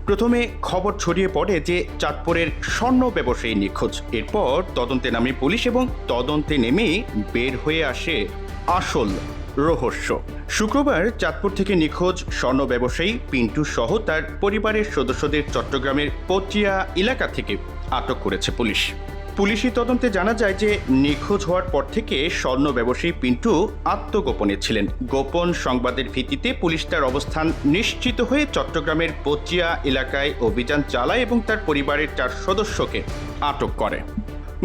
প্রথমে খবর ছড়িয়ে পড়ে যে চাঁদপুরের স্বর্ণ ব্যবসায়ী নিখোঁজ। এরপর তদন্তে নামে পুলিশ এবং তদন্তে নেমেই বের হয়ে আসে আসল রহস্য। শুক্রবার চাঁদপুর থেকে নিখোঁজ স্বর্ণ ব্যবসায়ী পিন্টু সহ তার পরিবারের সদস্যদের চট্টগ্রামের পটিয়া এলাকা থেকে আটক করেছে পুলিশ। পুলিশি তদন্তে জানা যায় যে নিখোঁজ হওয়ার পর থেকে স্বর্ণ ব্যবসায়ী পিন্টু আত্মগোপনে ছিলেন। গোপন সংবাদের ভিত্তিতে পুলিশ তার অবস্থান নিশ্চিত হয়ে চট্টগ্রামের পটিয়া এলাকায় অভিযান চালায় এবং তার পরিবারের 4 সদস্যকে আটক করে।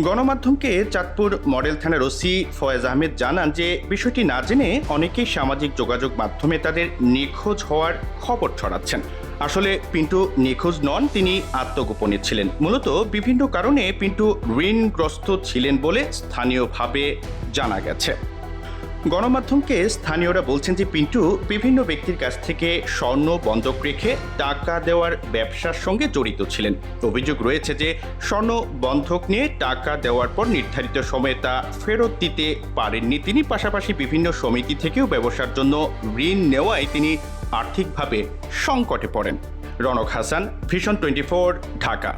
গণমাধ্যমকে চাঁদপুর মডেল থানার ওসি ফয়েজ আহমেদ জানান যে বিষয়টি না জেনে অনেকেই সামাজিক যোগাযোগ মাধ্যমে তাদের নিখোঁজ হওয়ার খবর ছড়াচ্ছেন। আসলে পিন্টু নিখোঁজ নন, তিনি আত্মগোপনে ছিলেন। মূলত বিভিন্ন কারণে পিন্টু ঋণগ্রস্ত ছিলেন বলে স্থানীয়ভাবে জানা গেছে। গণমাধ্যমকে স্থানীয়রা বলছেন যে পিন্টু বিভিন্ন ব্যক্তির কাছ থেকে স্বর্ণ বন্ধক রেখে টাকা দেওয়ার ব্যবসার সঙ্গে জড়িত ছিলেন। অভিযোগ রয়েছে যে স্বর্ণ বন্ধক নিয়ে টাকা দেওয়ার পর নির্ধারিত সময়ে তা ফেরত দিতে পারেননি তিনি। পাশাপাশি বিভিন্ন সমিতি থেকেও ব্যবসার জন্য ঋণ নেওয়ায় তিনি আর্থিকভাবে সংকটে পড়েন। রনক হাসান, ভিশন 24, ঢাকা।